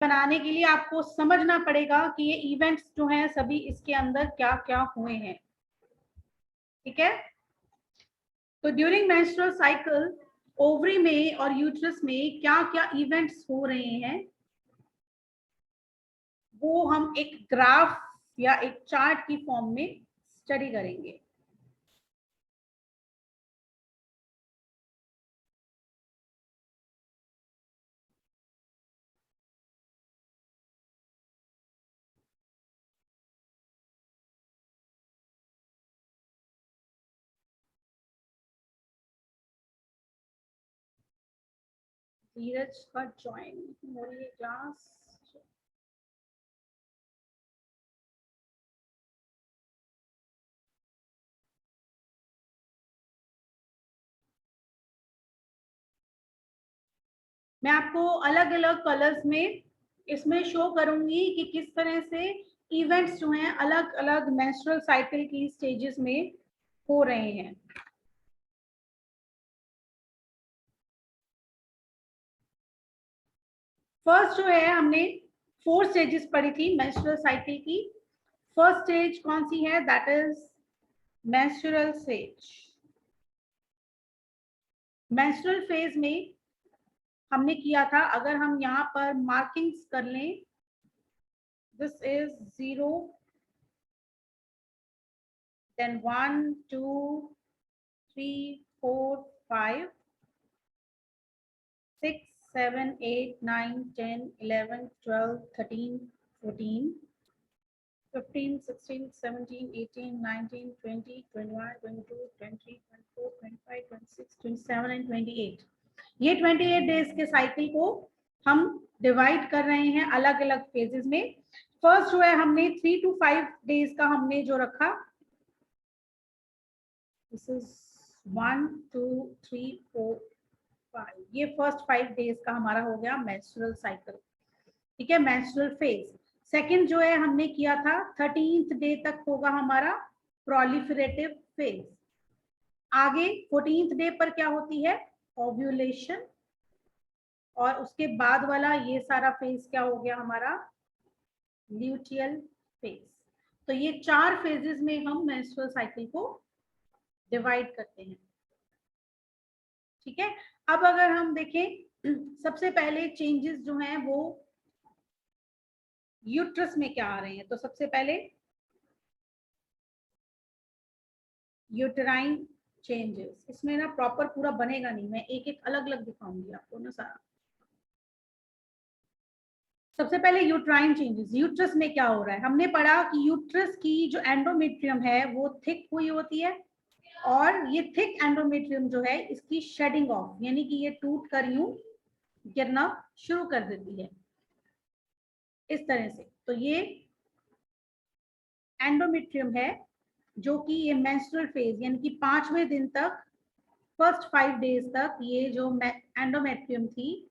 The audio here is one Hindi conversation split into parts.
बनाने के लिए आपको समझना पड़ेगा कि ये इवेंट्स जो हैं सभी इसके अंदर क्या क्या हुए हैं, ठीक है। तो ड्यूरिंग मेंस्ट्रुअल साइकिल ओवरी में और यूट्रस में क्या क्या इवेंट्स हो रहे हैं वो हम एक ग्राफ या एक चार्ट की फॉर्म में स्टडी करेंगे। धीरज का ज्वाइन हो रही है क्लास। मैं आपको अलग अलग कलर्स में इसमें शो करूंगी कि किस तरह से इवेंट्स जो हैं अलग अलग मेंस्ट्रुअल साइकिल की स्टेजेस में हो रहे हैं। फर्स्ट जो है हमने 4 स्टेजेस पढ़ी थी मेंस्ट्रुअल साइकिल की। फर्स्ट स्टेज कौन सी है? That is menstrual stage. Menstrual phase में हमने किया था, अगर हम यहाँ पर मार्किंग्स कर लें, दिस इज 0, then 1 2 3 4 5 6 7 8 9 10 11 12 13 14 15 16 17 18 19 20 21 22 23 24 25 26 27 एंड 28। ये 28 डेज के साइकिल को हम डिवाइड कर रहे हैं अलग अलग फेजेस में। फर्स्ट जो है हमने 3 to 5 डेज का हमने जो रखा, दिस इज 1 2 3 4 5, ये फर्स्ट 5 डेज का हमारा हो गया मेंस्ट्रुअल साइकिल, ठीक है, मेंस्ट्रुअल फेज। सेकंड जो है हमने किया था 13th डे तक होगा हमारा प्रोलिफरेटिव फेज। आगे 14th डे पर क्या होती है? ओव्यूलेशन। और उसके बाद वाला ये सारा फेज क्या हो गया हमारा? Luteal phase. तो ये 4 फेजेस में हम मेंस्ट्रुअल साइकिल को डिवाइड करते हैं, ठीक है। अब अगर हम देखें सबसे पहले चेंजेस जो हैं वो यूट्रस में क्या आ रहे हैं, तो सबसे पहले यूटेराइन चेंजेस। इसमें ना प्रॉपर पूरा बनेगा नहीं, मैं एक एक अलग अलग दिखाऊंगी आपको ना सारा। सबसे पहले यूट्राइन चेंजेस। यूट्रस में क्या हो रहा है? हमने पढ़ा कि यूट्रस की जो एंडोमेट्रियम है वो थिक हुई होती है, और ये थिक एंडोमेट्रियम जो है इसकी शेडिंग ऑफ, यानी कि ये टूट कर यूं गिरना शुरू कर देती है इस तरह से। तो ये एंडोमेट्रियम है जो कि ये मेंस्ट्रुअल फेज यानी कि 5वें दिन तक, फर्स्ट 5 डेज तक ये जो एंडोमेट्रियम थी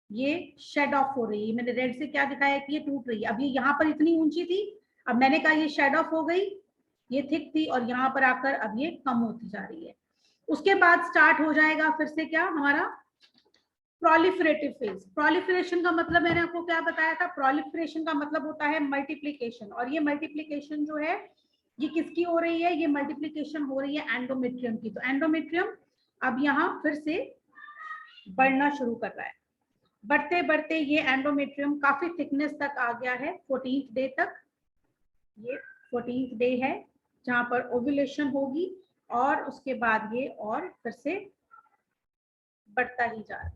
ये शेड ऑफ हो रही है। मैंने रेड से क्या दिखाया कि ये टूट रही है। अब ये यहाँ पर इतनी ऊंची थी, अब मैंने कहा ये शेड ऑफ हो गई, ये थिक थी और यहाँ पर आकर अब ये कम होती जा रही है। उसके बाद स्टार्ट हो जाएगा फिर से क्या हमारा? Proliferative phase. प्रोलिफरेशन का मतलब मैंने आपको क्या बताया था? प्रोलिफरेशन का मतलब होता है मल्टीप्लीकेशन, और ये मल्टीप्लीकेशन जो है ये किसकी हो रही है? ये मल्टीप्लीकेशन हो रही है एंडोमेट्रियम की। तो एंडोमेट्रियम अब यहाँ फिर से बढ़ना शुरू कर रहा है। बढ़ते बढ़ते ये एंडोमेट्रियम काफी थिकनेस तक आ गया है 14th डे तक। ये 14th डे है जहां पर ओव्यूलेशन होगी, और उसके बाद ये और फिर से बढ़ता ही जा रहा है,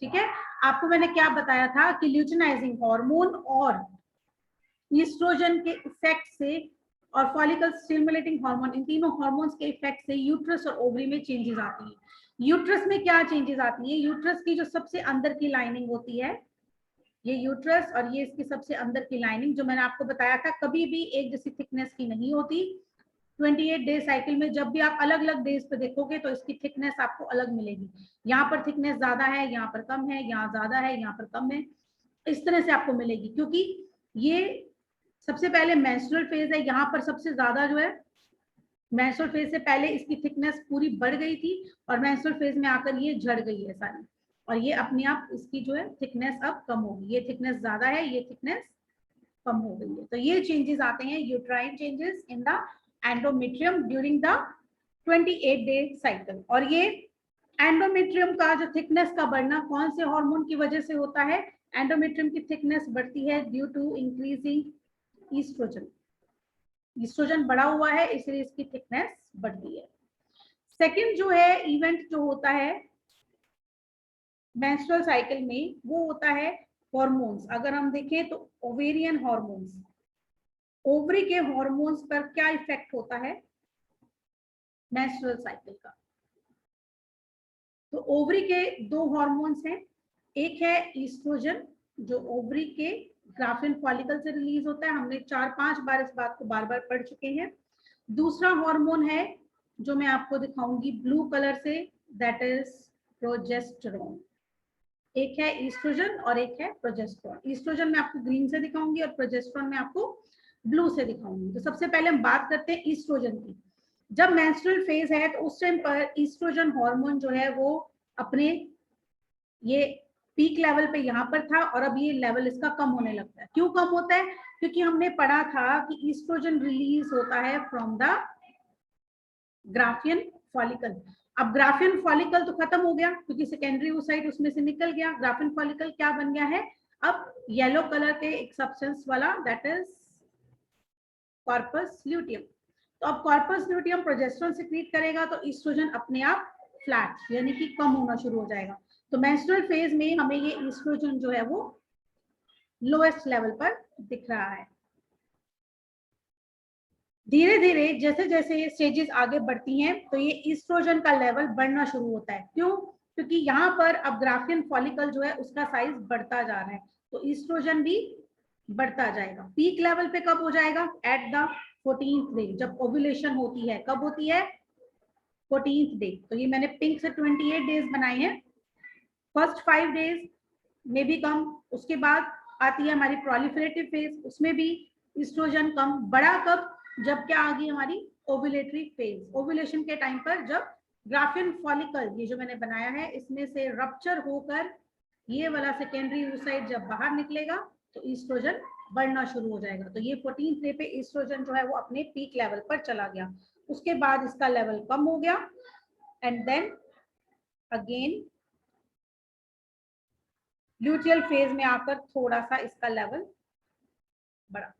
ठीक है। आपको मैंने क्या बताया था कि ल्यूटिनाइजिंग हार्मोन और ईस्ट्रोजन के इफेक्ट से और फॉलिकल स्टिमुलेटिंग हार्मोन, इन तीनों हार्मोन्स के इफेक्ट से यूट्रस और ओवरी में चेंजेस आती हैं। यूट्रस में क्या चेंजेस आती हैं? यूट्रस की जो सबसे अंदर की लाइनिंग होती है, ये यूट्रस और ये इसकी सबसे अंदर की लाइनिंग, जो मैंने आपको बताया था कभी भी एक जैसी थिकनेस की नहीं होती। 28 डे साइकिल में जब भी आप अलग अलग डेज पे देखोगे तो इसकी थिकनेस आपको अलग मिलेगी। यहाँ पर थिकनेस ज्यादा है, यहाँ पर कम है, यहाँ ज्यादा है, यहाँ पर कम है, इस तरह से आपको मिलेगी। क्योंकि ये सबसे पहले मेंस्ट्रुअल फेज है, यहाँ पर सबसे ज्यादा जो है मेंस्ट्रुअल फेज से पहले इसकी थिकनेस पूरी बढ़ गई थी और मेंस्ट्रुअल फेज में आकर ये झड़ गई है सारी। और ये अपने आप इसकी जो है थिकनेस अब कम होगी, ये थिकनेस ज्यादा है, ये थिकनेस कम हो गई है। तो ये चेंजेस आते हैं uterine changes in the endometrium during the 28 day cycle. और ये एंडोमेट्रियम का जो थिकनेस का बढ़ना कौन से हार्मोन की वजह से होता है? एंडोमेट्रियम की थिकनेस बढ़ती है due to increasing estrogen. Estrogen बढ़ा हुआ है इसलिए इसकी थिकनेस बढ़ती है। सेकंड जो है इवेंट जो होता है मेंस्ट्रुअल साइकिल में, वो होता है हॉर्मोन्स। अगर हम देखें तो ओवेरियन हॉर्मोन्स, ओवरी के हॉर्मोन्स पर क्या इफेक्ट होता है मेंस्ट्रुअल साइकिल का? तो ओवरी के दो हॉर्मोन्स हैं, एक है ईस्ट्रोजन जो ओवरी के ग्राफिन फॉलिकल से रिलीज होता है, हमने 4-5 बार इस बात को बार बार पढ़ चुके हैं। दूसरा हार्मोन है जो मैं आपको दिखाऊंगी ब्लू कलर से, दैट इज प्रोजेस्टेरोन। एक है ईस्ट्रोजन और एक है प्रोजेस्टेरोन। ईस्ट्रोजन मैं आपको ग्रीन से दिखाऊंगी और प्रोजेस्टेरोन मैं आपको ब्लू से दिखाऊंगी। तो सबसे पहले हम बात करते हैं ईस्ट्रोजन की। जब मेंस्ट्रुअल फेज है तो उस टाइम पर ईस्ट्रोजन हार्मोन जो है वो अपने ये पीक लेवल पे यहाँ पर था और अब ये लेवल इसका कम होने लगता है। क्यों कम होता है? क्योंकि हमने पढ़ा था कि ईस्ट्रोजन रिलीज होता है फ्रॉम द ग्राफियन फॉलिकल। अब ग्राफियन फॉलिकल तो खत्म हो गया क्योंकि सेकेंडरी oocyte उसमें से निकल गया। ग्राफियन फॉलिकल क्या बन गया है अब? येलो कलर के एक सब्सटेंस वाला, दैट इज कॉर्पस ल्यूटियम। तो अब कॉर्पस ल्यूटियम प्रोजेस्टेरोन सिक्रीट करेगा तो ईस्ट्रोजन अपने आप फ्लैट यानी कि कम होना शुरू हो जाएगा। तो मेंस्ट्रुअल फेज में हमें ये ईस्ट्रोजन जो है वो लोएस्ट लेवल पर दिख रहा है। धीरे धीरे जैसे जैसे स्टेजेस आगे बढ़ती हैं तो ये ईस्ट्रोजन का लेवल बढ़ना शुरू होता है। क्यों? क्योंकि यहाँ पर अब ग्राफियन फॉलिकल जो है उसका साइज बढ़ता जा रहा है तो ईस्ट्रोजन भी बढ़ता जाएगा। पीक लेवल पे कब हो जाएगा? एट द 14th डे, जब ओव्यूलेशन होती है। कब होती है? 14th day. तो ये मैंने पिंक से 28 डेज बनाए हैं। फर्स्ट 5 डेज में भी कम, उसके बाद आती है हमारी प्रोलिफरेटिव फेज, उसमें भी ईस्ट्रोजन कम। बड़ा कब? जब क्या आ गई हमारी ओव्यूलेटरी फेज, ओव्यूलेशन के टाइम पर जब ग्राफियन फॉलिकल ये जो मैंने बनाया है इसमें से रप्चर होकर ये वाला सेकेंडरी oocyte जब बाहर निकलेगा तो ईस्ट्रोजन बढ़ना शुरू हो जाएगा। तो ये 14th डे पे ईस्ट्रोजन जो है वो अपने पीक लेवल पर चला गया। उसके बाद इसका लेवल कम हो गया and then again luteal phase में आकर थोड़ा सा इसका लेवल बढ़ा।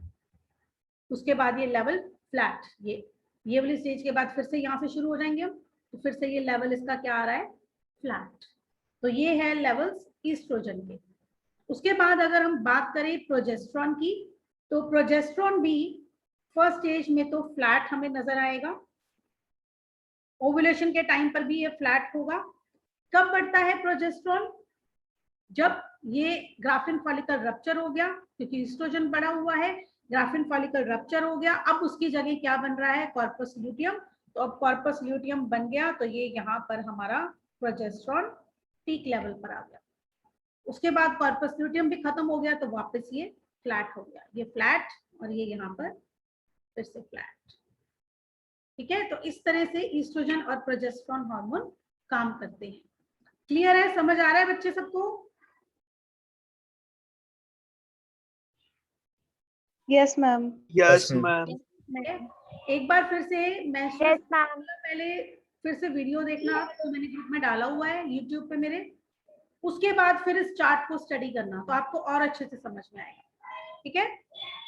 उसके बाद ये लेवल फ्लैट, ये वाली स्टेज के बाद फिर से यहाँ से शुरू हो जाएंगे हम, तो फिर से ये लेवल इसका क्या आ रहा है? फ्लैट। तो ये है लेवल्स ईस्ट्रोजन के। उसके बाद अगर हम बात करें प्रोजेस्टेरोन की, तो प्रोजेस्टेरोन भी फर्स्ट स्टेज में तो फ्लैट हमें नजर आएगा, ओव्यूलेशन के टाइम पर भी ये फ्लैट होगा। कब बढ़ता है प्रोजेस्टेरोन? जब ये ग्राफिन फॉलिकल रप्चर हो गया, क्योंकि ईस्ट्रोजन बढ़ा हुआ है, ग्राफिन फॉलिकल रप्चर हो गया, अब उसकी जगह क्या बन रहा है? Corpus luteum. तो अब कॉर्पस ल्यूटियम बन गया तो ये यहाँ पर हमारा प्रोजेस्टेरोन पीक लेवल पर आ गया। उसके बाद कॉर्पस ल्यूटियम भी खत्म हो गया तो वापस ये फ्लैट हो गया, ये फ्लैट और ये यहाँ पर फिर से फ्लैट। ठीक है, तो इस तरह से ईस्ट्रोजन और प्रोजेस्टेरोन हार्मोन काम करते हैं। क्लियर है? समझ आ रहा है बच्चे सबको? Yes ma'am. Yes ma'am. एक बार फिर से मैं यस मैम। पहले फिर से वीडियो देखना, तो मैंने ग्रुप में डाला हुआ है यूट्यूब पे मेरे, उसके बाद फिर इस चार्ट को स्टडी करना तो आपको और अच्छे से समझ में आएगा। ठीक है,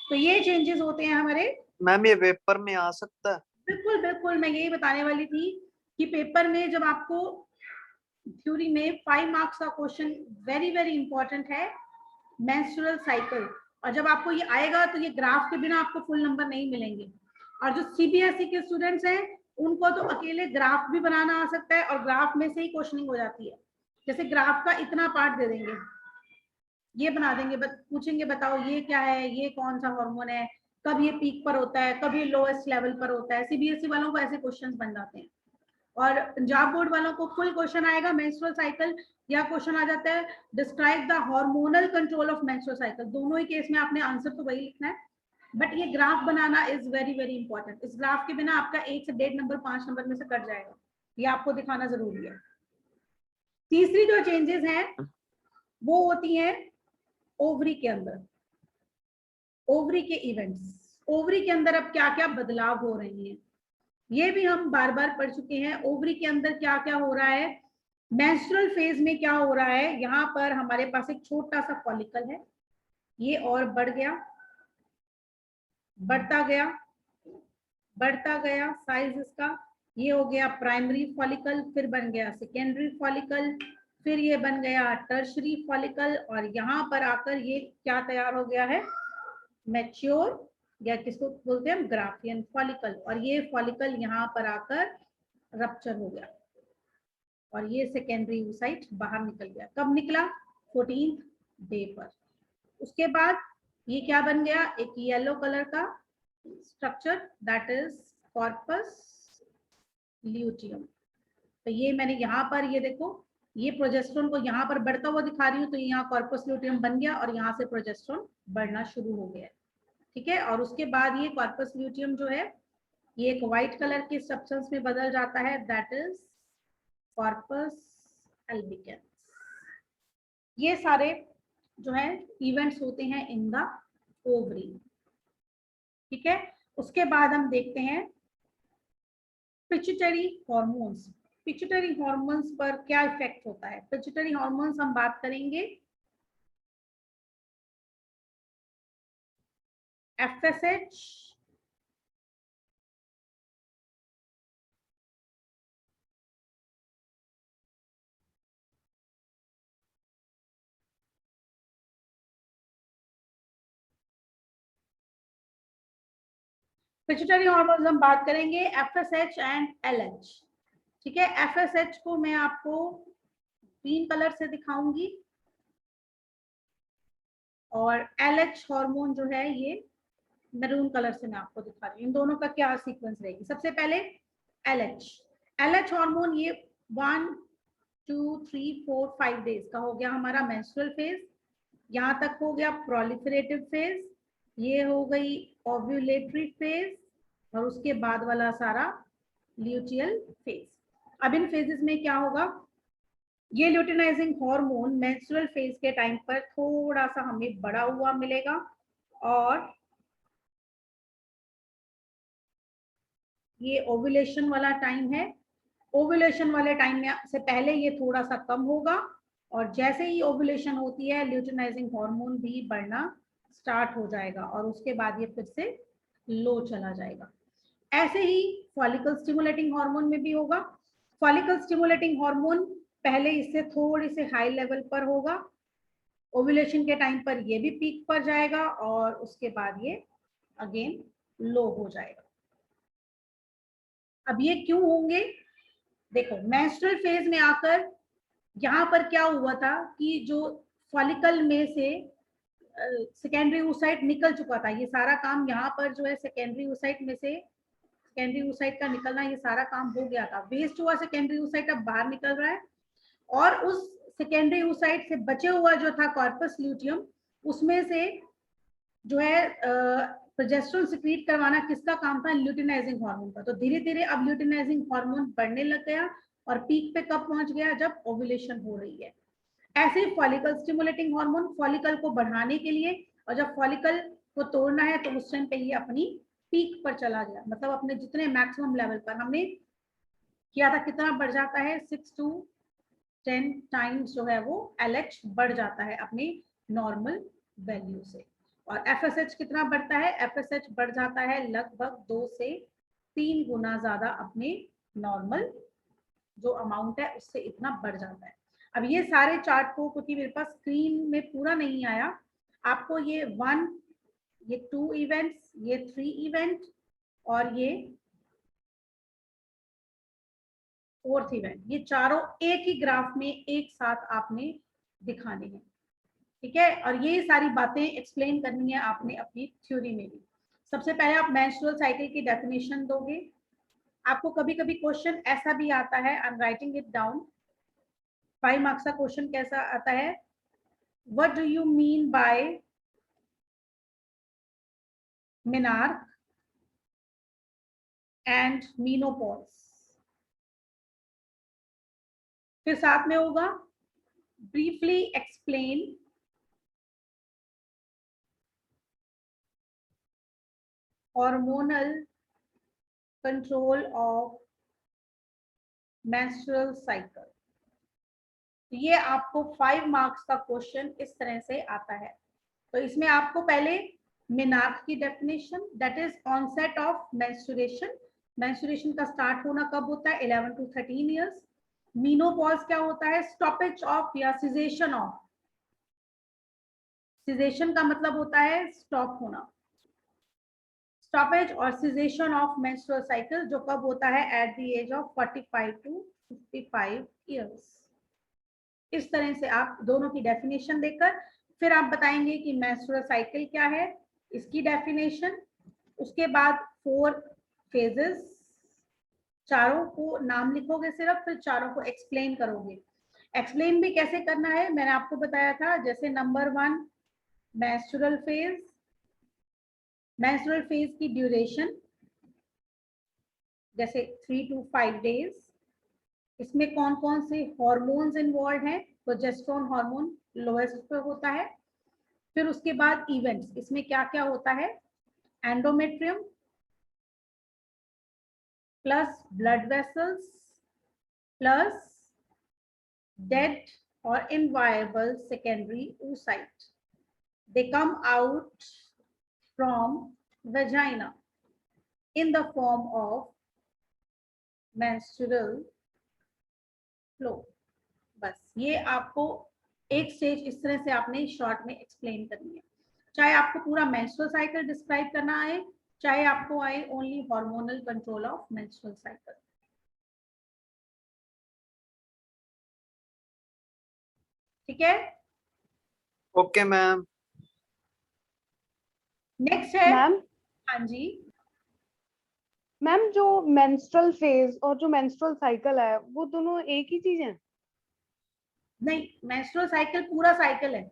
तो ये चेंजेस होते हैं हमारे। मैम ये पेपर में आ सकता है? बिल्कुल बिल्कुल, मैं यही बताने वाली थी कि पेपर में जब आपको थ्योरी में 5 मार्क्स का क्वेश्चन वेरी वेरी इंपॉर्टेंट है मेंस्ट्रुअल साइकिल, और जब आपको ये आएगा तो ये ग्राफ के बिना आपको फुल नंबर नहीं मिलेंगे। और जो सीबीएसई के स्टूडेंट्स हैं उनको तो अकेले ग्राफ भी बनाना आ सकता है और ग्राफ में से ही क्वेश्चनिंग हो जाती है। जैसे ग्राफ का इतना पार्ट दे देंगे, ये बना देंगे, पूछेंगे बताओ ये क्या है, ये कौन सा हार्मोन है, कब ये पीक पर होता है, कब ये लोएस्ट लेवल पर होता है। सीबीएसई वालों को ऐसे क्वेश्चंस बन जाते हैं। और पंजाब बोर्ड वालों को फुल क्वेश्चन आएगा मेंस्ट्रुअल साइकिल, या क्वेश्चन आ जाता है describe the hormonal control of menstrual cycle. दोनों ही केस में आपने आंसर तो वही लिखना है, बट ये graph banana is very very important. इस ग्राफ के बिना आपका 1 से 1.5 नंबर 5 नंबर में से कट जाएगा, ये आपको दिखाना जरूरी है। तीसरी जो चेंजेस हैं वो होती हैं ओवरी के अंदर, ओवरी के इवेंट्स। ओवरी के अंदर अब क्या क्या बदलाव हो रहे हैं ये भी हम बार बार पढ़ चुके हैं। ओवरी के अंदर क्या क्या हो रहा है, मेंस्ट्रुअल फेज में क्या हो रहा है, यहाँ पर हमारे पास एक छोटा सा फॉलिकल है, ये और बढ़ गया, बढ़ता गया, बढ़ता गया साइज इसका, ये हो गया प्राइमरी फॉलिकल, फिर बन गया सेकेंडरी फॉलिकल, फिर ये बन गया टर्शरी फॉलिकल, और यहाँ पर आकर ये क्या तैयार हो गया है, मैच्योर, या किसको बोलते हैं ग्राफियन फॉलिकल। और ये फॉलिकल यहाँ पर आकर रप्चर हो गया और ये सेकेंडरी oocyte बाहर निकल गया। कब निकला, 14th डे पर। उसके बाद ये क्या बन गया, एक येलो कलर का structure, that is corpus luteum. तो ये मैंने यहाँ पर ये देखो, ये प्रोजेस्टेरोन को यहाँ पर बढ़ता हुआ दिखा रही हूँ, तो यहाँ कॉर्पस ल्यूटियम बन गया और यहाँ से प्रोजेस्टेरोन बढ़ना शुरू हो गया, ठीक है। और उसके बाद ये कॉर्पस ल्यूटियम जो है ये एक व्हाइट कलर के सब्सटेंस में बदल जाता है, दैट इज कॉर्पस एल्बिकेंस। ये सारे जो है इवेंट्स होते हैं इन द ओवरी, ठीक है। उसके बाद हम देखते हैं पिट्यूटरी हॉर्मोन्स। पिट्यूटरी हॉर्मोन्स पर क्या इफेक्ट होता है, पिट्यूटरी हॉर्मोन्स हम बात करेंगे FSH, पिट्यूटरी हॉर्मोन्स हम बात करेंगे FSH एंड LH, ठीक है। FSH को मैं आपको ग्रीन कलर से दिखाऊंगी और LH हार्मोन जो है ये मैरून कलर से मैं आपको दिखा रही हूँ। इन दोनों का क्या सीक्वेंस रहेगी, सबसे पहले LH हार्मोन, ये 1 2 3 4 5 डेज का हो गया हमारा मेंस्ट्रुअल फेज, यहाँ तक हो गया प्रोलिफरेटिव फेज, ये हो गई ओव्यूलेटरी फेज, और उसके बाद वाला सारा ल्यूटियल फेज। अब इन फेजेस में क्या होगा, ये ल्यूटिनाइजिंग हार्मोन मेंस्ट्रुअल फेज के टाइम पर थोड़ा सा हमें बढ़ा हुआ मिलेगा, और ये ओव्यूलेशन वाला टाइम है, ओव्यूलेशन वाले टाइम में से पहले ये थोड़ा सा कम होगा, और जैसे ही ओव्यूलेशन होती है ल्यूटिनाइजिंग हार्मोन भी बढ़ना स्टार्ट हो जाएगा, और उसके बाद ये फिर से लो चला जाएगा। ऐसे ही फॉलिकल स्टिमुलेटिंग हार्मोन में भी होगा। फॉलिकल स्टिमुलेटिंग हार्मोन पहले इससे थोड़ी से हाई लेवल पर होगा, ओव्यूलेशन के टाइम पर ये भी पीक पर जाएगा, और उसके बाद ये अगेन लो हो जाएगा। अब ये क्यों होंगे, देखो मेंस्ट्रुअल फेज में आकर यहाँ पर क्या हुआ था कि जो फॉलिकल में से सेकेंडरी oocyte निकल चुका था, ये सारा काम यहाँ पर जो है सेकेंडरी oocyte में से, सेकेंडरी oocyte का निकलना, ये सारा काम हो गया था, वेस्ट हुआ सेकेंडरी oocyte, अब बाहर निकल रहा है, और उस सेकेंडरी oocyte से बचे हुआ जो था कॉर्पस ल्यूटियम, उसमें से जो है प्रोजेस्टेरोन सिक्रीट करवाना किसका काम था, ल्यूटिनाइजिंग हार्मोन का। तो धीरे धीरे अब ल्यूटिनाइजिंग हार्मोन बढ़ने लग गया, और पीक पे कब पहुंच गया, जब ओव्यूलेशन हो रही है। ऐसे फॉलिकल स्टिमुलेटिंग हार्मोन फॉलिकल को बढ़ाने के लिए, और जब फॉलिकल को तोड़ना है तो उस टाइम पे ये अपनी पीक पर चला गया, मतलब अपने जितने मैक्सिमम लेवल पर हमने किया था कितना बढ़ जाता है, 6 to 10 टाइम्स जो है वो LH बढ़ जाता है अपनी नॉर्मल वैल्यू से। और FSH कितना बढ़ता है, FSH बढ़ जाता है लगभग 2 से 3 गुना ज्यादा अपने नॉर्मल जो अमाउंट है उससे इतना बढ़ जाता है। अब ये सारे चार्ट को, क्योंकि मेरे पास स्क्रीन में पूरा नहीं आया, आपको ये 1, ये 2 इवेंट्स, ये 3 इवेंट, और ये 4th इवेंट, ये चारों एक ही ग्राफ में एक साथ आपने दिखाने हैं, ठीक है। और ये सारी बातें एक्सप्लेन करनी है आपने अपनी थ्योरी में भी। सबसे पहले आप मेंस्ट्रुअल साइकिल की डेफिनेशन दोगे। आपको कभी कभी क्वेश्चन ऐसा भी आता है, I am writing it down, 5 marks का क्वेश्चन कैसा आता है, what do you mean by menarche and menopause. फिर साथ में होगा briefly explain hormonal control of menstrual cycle. ये आपको 5 मार्क्स का क्वेश्चन इस तरह से आता है। तो इसमें आपको पहले मेनार्क की definition, that is onset of menstruation. Menstruation का स्टार्ट होना कब होता है? 11 to 13 इयर्स। मीनोपॉज क्या होता है? स्टॉपेज ऑफ या सीजेशन ऑफ। सीजेशन का मतलब होता है स्टॉप होना। स्टॉपेज और सीजेशन ऑफ मेंस्ट्रुअल साइकिल जो कब होता है? At the age of 45 to 55 years. इस तरह से आप दोनों की डेफिनेशन देकर फिर आप बताएंगे कि मेंस्ट्रुअल साइकिल क्या है, इसकी डेफिनेशन। उसके बाद 4 फेजेस, चारों को नाम लिखोगे सिर्फ, फिर चारों को एक्सप्लेन करोगे। एक्सप्लेन भी कैसे करना है मैंने आपको बताया था। जैसे number 1 menstrual phase. Menstrual phase की ड्यूरेशन जैसे 3 to 5 डेज। इसमें कौन कौन से हॉर्मोन्स इन्वॉल्व हैं? प्रोजेस्टेरोन हार्मोन लोएस्ट पे होता है। फिर उसके बाद इवेंट्स, इसमें क्या क्या होता है? Endometrium plus blood vessels plus dead or inviable secondary oocyte. They come out from vagina in the form of menstrual flow. बस ये आपको एक स्टेज इस तरह से आपने शॉर्ट में एक्सप्लेन करनी है। चाहे आपको पूरा मेंस्ट्रुअल साइकिल डिस्क्राइब करना आए, चाहे आपको आए only hormonal control of menstrual cycle. ठीक है? Okay ma'am. नेक्स्ट है मैम हाँ जी, मैम जो मेंस्ट्रुअल फेज और जो मेंस्ट्रुअल साइकिल है वो दोनों एक ही चीज है? नहीं, मेंस्ट्रुअल साइकिल पूरा साइकिल है।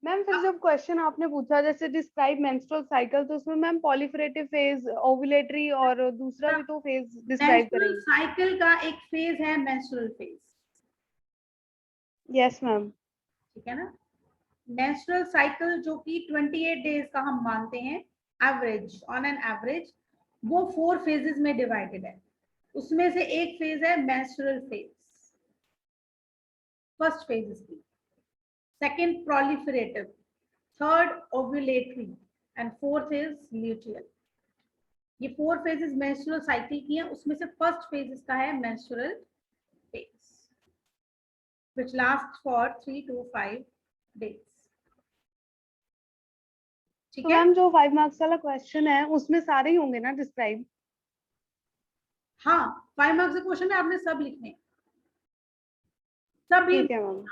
मैम फिर जब क्वेश्चन आपने पूछा जैसे डिस्क्राइब मेंस्ट्रुअल साइकिल, तो उसमें मैम पॉलीफेरेटिव फेज, ओव्यूलेटरी और दूसरा भी तो फेज डिस्क्राइब मेंस्ट्रुअल करेंगे। साइकिल का एक फेज है मेंस्ट्रुअल फेज। Yes ma'am. ठीक है ना? मेंस्ट्रुअल साइकिल जो कि 28 डेज का हम मानते हैं एवरेज, ऑन एन एवरेज, वो 4 फेजेस में डिवाइडेड है। उसमें से एक फेज है मेंस्ट्रुअल फेज, फर्स्ट फेज इसकी, second proliferative, third ovulatory and fourth is luteal. ये 4 फेजेस मेंस्ट्रुअल साइकिल की हैं। उसमें से फर्स्ट फेज इसका है menstrual phase which lasts for 3 to 5 days. ठीक तो है? मैम जो 5 मार्क्स वाला क्वेश्चन है उसमें सारे ही होंगे ना डिस्क्राइब? हाँ, 5 मार्क्स के क्वेश्चन में आपने सब लिखने हैं, सब लिख। ठीक है मैम।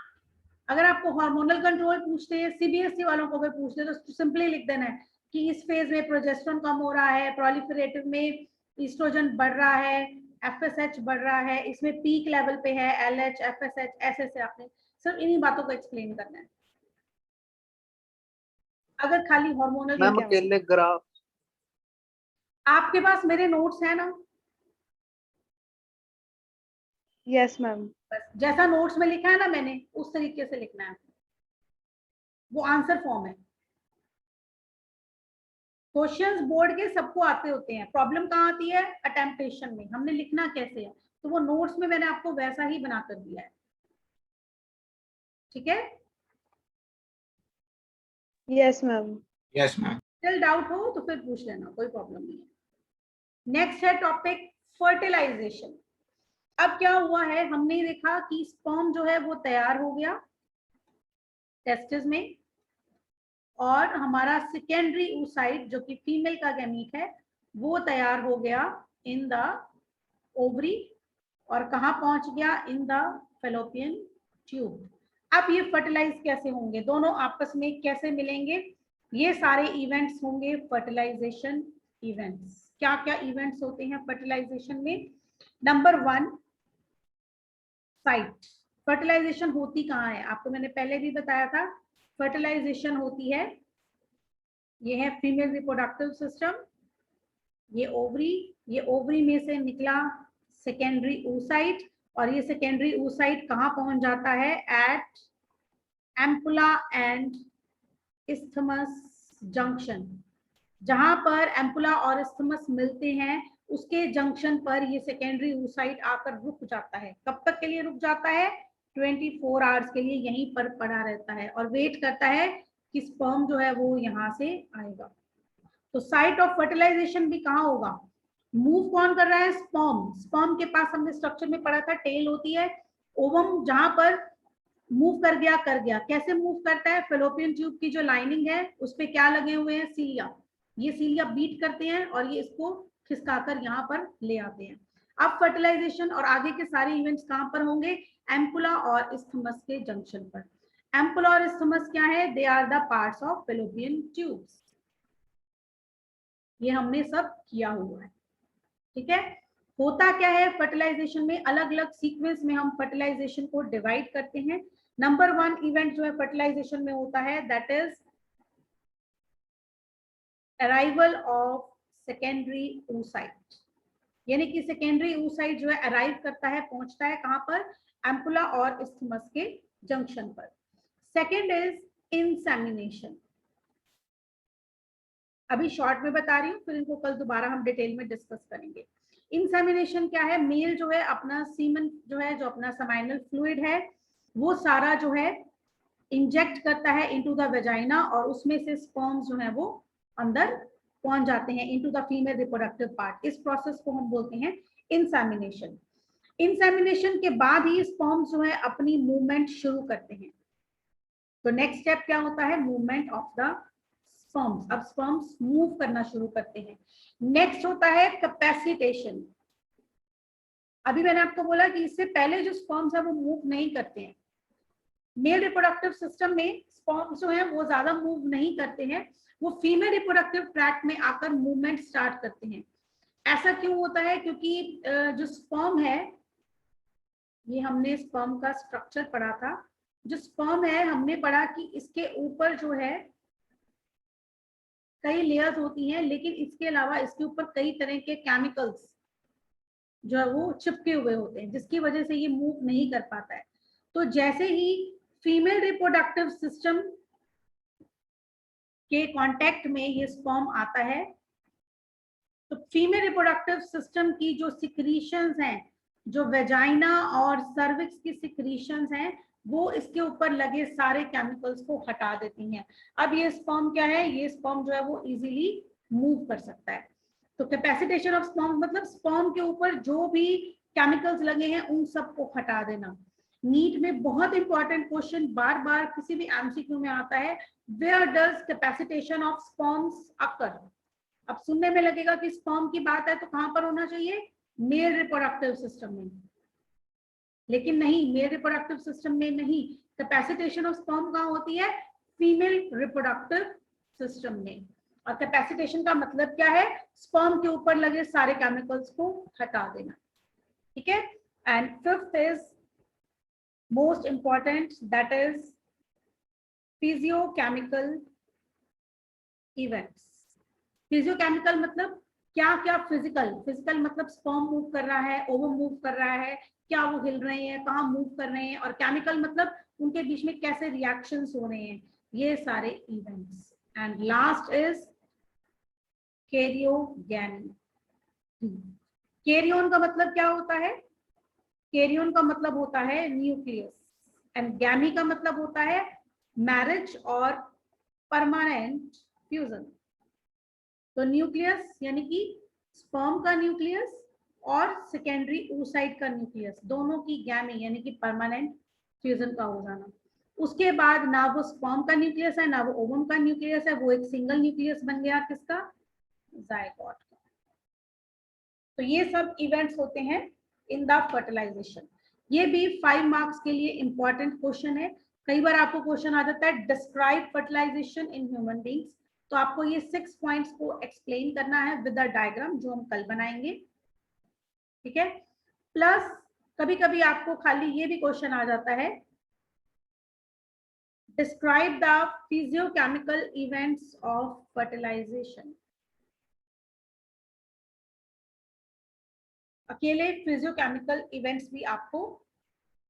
अगर आपको हार्मोनल कंट्रोल पूछते हैं, सीबीएसई वालों को अगर पूछते हैं तो सिंपली लिख देना है कि इस फेज में प्रोजेस्टेरोन कम हो रहा है, प्रोलिफरेटिव में ईस्ट्रोजन बढ़ रहा है, एफएसएच बढ़ रहा है, इसमें पीक लेवल पे है एलएच एफएसएच, ऐसे से आपने सिर्फ इन्हीं बातों को एक्सप्लेन करना है। अगर खाली हार्मोनल, मैम अकेले ग्राफ आपके पास मेरे नोट्स है ना? Yes ma'am. बस जैसा नोट्स में लिखा है ना मैंने, उस तरीके से लिखना है। वो आंसर फॉर्म है। क्वेश्चंस बोर्ड के सबको आते होते हैं, प्रॉब्लम कहाँ आती है? अटेम्प्टेशन में, हमने लिखना कैसे है, तो वो नोट्स में मैंने आपको वैसा ही बना कर दिया है। ठीक है? Yes ma'am. Yes ma'am. Still doubt हो तो फिर पूछ लेना, कोई प्रॉब्लम नहीं है। नेक्स्ट है टॉपिक फर्टिलाइजेशन। अब क्या हुआ है, हमने देखा कि स्पर्म जो है वो तैयार हो गया टेस्टिस में, और हमारा सेकेंडरी oocyte जो कि फीमेल का गैमीट है वो तैयार हो गया इन द ओवरी, और कहाँ पहुंच गया? In the fallopian tube. अब ये फर्टिलाइज कैसे होंगे, दोनों आपस में कैसे मिलेंगे? ये सारे इवेंट्स होंगे फर्टिलाइजेशन इवेंट्स। क्या क्या इवेंट्स होते हैं फर्टिलाइजेशन में? Number 1 site. फर्टिलाइजेशन होती कहाँ है? आपको मैंने पहले भी बताया था, फर्टिलाइजेशन होती है, ये है फीमेल रिप्रोडक्टिव सिस्टम, ये ओवरी, ये ओवरी में से निकला सेकेंडरी oocyte, और ये सेकेंडरी oocyte कहाँ पहुंच जाता है? At ampulla and isthmus junction. जहां पर एम्पुला और isthmus मिलते हैं उसके जंक्शन पर ये सेकेंडरी oocyte आकर रुक जाता है। कब तक के लिए रुक जाता है? 24 आवर्स के लिए यहीं पर पड़ा रहता है और वेट करता है कि स्पर्म जो है वो यहाँ से आएगा। तो साइट ऑफ फर्टिलाइजेशन भी कहाँ होगा? मूव कौन कर रहा है? स्पर्म। स्पर्म के पास हमने स्ट्रक्चर में पढ़ा था टेल होती है। ओवम जहां पर मूव कर गया। कैसे मूव करता है? फेलोपियन ट्यूब की जो लाइनिंग है उस पे क्या लगे हुए हैं? सीलिया। ये सीलिया बीट करते हैं और ये इसको खिसकाकर यहाँ पर ले आते हैं। अब फर्टिलाइजेशन और आगे के सारे इवेंट्स कहाँ पर होंगे? एम्पुला और isthmus के जंक्शन पर। एम्पुला और isthmus क्या है? They are the parts of fallopian tubes. ये हमने सब किया हुआ है, ठीक है। होता क्या है फर्टिलाइजेशन में? अलग अलग सीक्वेंस में हम फर्टिलाइजेशन को डिवाइड करते हैं। नंबर 1 इवेंट जो है फर्टिलाइजेशन में होता है that is arrival of secondary oocyte, यानी कि सेकेंडरी oocyte जो है अराइव करता है, पहुंचता है कहां पर? एम्पुला और isthmus के जंक्शन पर। Second is insemination. अभी शॉर्ट में बता रही हूँ, फिर इनको कल दोबारा हम डिटेल में डिस्कस करेंगे। इंसेमिनेशन क्या है? मेल जो है अपना सीमन जो है, जो अपना समाइनल फ्लूइड है, वो सारा जो है इंजेक्ट करता है इनटू द वेजाइना और उसमें से स्पर्म्स जो है वो अंदर पहुंच जाते हैं into the female reproductive part. इस प्रोसेस को हम बोलते हैं इंसेमिनेशन। इंसेमिनेशन के बाद ही स्पर्म्स जो है अपनी मूवमेंट शुरू करते हैं। तो नेक्स्ट स्टेप क्या होता है? Movement of the sperms. अब स्पर्म्स मूव करना शुरू करते हैं। नेक्स्ट होता है कैपेसिटेशन। अभी मैंने आपको बोला कि इससे पहले जो स्पर्म्स है वो मूव नहीं करते हैं। मेल रिप्रोडक्टिव सिस्टम में स्पर्म्स जो है वो ज्यादा मूव नहीं करते हैं, वो फीमेल रिप्रोडक्टिव ट्रैक्ट में आकर मूवमेंट स्टार्ट करते हैं। ऐसा क्यों होता है? क्योंकि जो स्पर्म है, ये हमने स्पर्म का स्ट्रक्चर पढ़ा था। जो स्पर्म है हमने पढ़ा कि इसके ऊपर जो है कई लेयर्स होती हैं, लेकिन इसके अलावा इसके ऊपर कई तरह के केमिकल्स जो है वो चिपके हुए होते हैं, जिसकी वजह से ये मूव नहीं कर पाता है। तो जैसे ही फीमेल रिप्रोडक्टिव सिस्टम के कांटेक्ट में ये स्पर्म आता है, तो फीमेल रिप्रोडक्टिव सिस्टम की जो सिक्रीशंस हैं, जो वेजाइना और सर्विक्स की सिक्रीशंस हैं, वो इसके ऊपर लगे सारे केमिकल्स को हटा देती हैं। अब ये स्पर्म क्या है? ये स्पर्म जो है वो इजीली मूव कर सकता है। तो कैपेसिटेशन ऑफ स्पर्म मतलब स्पर्म के ऊपर जो भी केमिकल्स लगे हैं उन सबको हटा देना। नीट में बहुत इंपॉर्टेंट क्वेश्चन बार बार किसी भी एमसीक्यू में आता है, where does capacitation of sperms occur. अब सुनने में लगेगा कि स्पर्म की बात है तो कहां पर होना चाहिए? मेल रिप्रोडक्टिव सिस्टम में, लेकिन नहीं, मेल रिप्रोडक्टिव सिस्टम में नहीं। कैपेसिटेशन ऑफ स्पर्म कहां होती है? फीमेल रिप्रोडक्टिव सिस्टम में। और कैपेसिटेशन का मतलब क्या है? स्पर्म के ऊपर लगे सारे केमिकल्स को हटा देना, ठीक है। And fifth is most important, that is physiochemical events. Physiochemical मतलब क्या क्या? फिजिकल। फिजिकल मतलब स्पर्म मूव कर रहा है, ओवम मूव कर रहा है, क्या वो हिल रहे हैं, कहाँ मूव कर रहे हैं। और केमिकल मतलब उनके बीच में कैसे रिएक्शंस हो रहे हैं, ये सारे events. And last is karyogamy. Karyon का मतलब क्या होता है? कैरियोन का मतलब होता है न्यूक्लियस, एंड गैमी का मतलब होता है मैरिज और परमानेंट फ्यूजन। तो न्यूक्लियस यानी कि स्पर्म का न्यूक्लियस और सेकेंडरी oocyte का न्यूक्लियस, दोनों की गैमी यानी कि परमानेंट फ्यूजन का हो जाना। उसके बाद ना वो स्पर्म का न्यूक्लियस है ना वो ओवम का न्यूक्लियस है, वो एक सिंगल न्यूक्लियस बन गया, किसका? जायगोट का। तो ये सब इवेंट्स होते हैं इन द फर्टिलाइजेशन। ये भी 5 मार्क्स के लिए इंपॉर्टेंट क्वेश्चन है। कई बार आपको क्वेश्चन आ जाता है describe fertilization in human beings, तो आपको ये 6 पॉइंट्स को एक्सप्लेन करना है विद द डायग्राम, जो हम कल बनाएंगे, ठीक है। प्लस कभी कभी आपको खाली ये भी क्वेश्चन आ जाता है, describe the physiochemical events of fertilization. अकेले फिजियोकेमिकल इवेंट्स भी आपको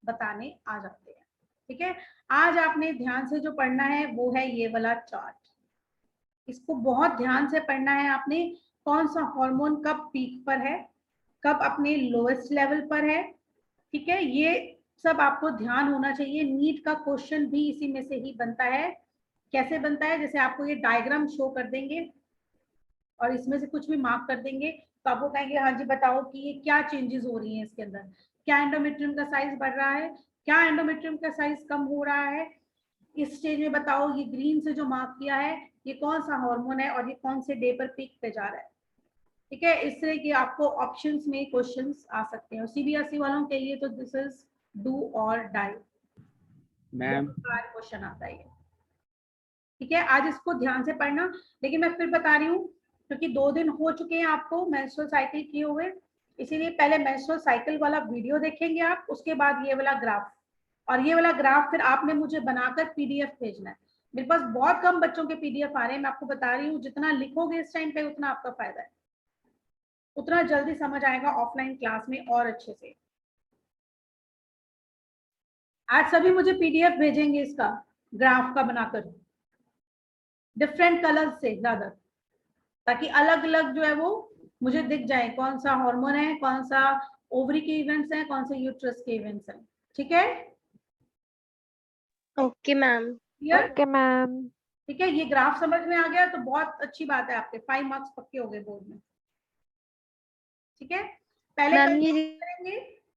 बताने आ जाते हैं। ठीक है, आज आपने ध्यान से जो पढ़ना है वो है ये वाला चार्ट। इसको बहुत ध्यान से पढ़ना है आपने, कौन सा हार्मोन कब पीक पर है, कब अपने लोएस्ट लेवल पर है। ठीक है, ये सब आपको ध्यान होना चाहिए। नीट का क्वेश्चन भी इसी में से ही बनता है। कैसे बनता है, जैसे आपको ये डायग्राम शो कर देंगे और इसमें से कुछ भी मार्क कर देंगे, तो आपको कहेंगे हाँ जी बताओ कि ये क्या चेंजेस हो रही हैं इसके अंदर, क्या एंडोमेट्रियम का साइज बढ़ रहा है, क्या एंडोमेट्रियम का साइज कम हो रहा है, इस स्टेज में बताओ ये ग्रीन से जो मार्क किया है ये कौन सा हार्मोन है और ये कौन से डे पर पीक पे जा रहा है। ठीक है, इस तरह के आपको ऑप्शंस में क्वेश्चंस आ सकते हैं। और सीबीएसई वालों के लिए तो दिस इज डू और डाई मैम। क्वेश्चन आता है। ठीक है, आज इसको ध्यान से पढ़ना। लेकिन मैं फिर बता रही हूँ, क्योंकि 2 दिन हो चुके हैं आपको मेंस्ट्रुअल साइकिल किए हुए, इसीलिए पहले मेंस्ट्रुअल साइकिल वाला वीडियो देखेंगे आप, उसके बाद ये वाला ग्राफ, और ये वाला ग्राफ फिर आपने मुझे बनाकर पीडीएफ भेजना है। मेरे पास बहुत कम बच्चों के पीडीएफ आ रहे हैं, मैं आपको बता रही हूँ जितना लिखोगे इस टाइम पे उतना आपका फायदा है, उतना जल्दी समझ आएगा ऑफलाइन क्लास में और अच्छे से। आज सभी मुझे पीडीएफ भेजेंगे इसका, ग्राफ का बनाकर डिफरेंट कलर से ज्यादा, ताकि अलग अलग जो है वो मुझे दिख जाए कौन सा हार्मोन है, कौन सा ओवरी के इवेंट्स हैं, कौन से यूट्रस के इवेंट्स हैं। ठीक है, ओके मैम। Okay ma'am. ठीक है, ये ग्राफ समझ में आ गया तो बहुत अच्छी बात है, आपके 5 मार्क्स पक्के हो गए बोर्ड में। ठीक है, पहले मैम ये करेंगे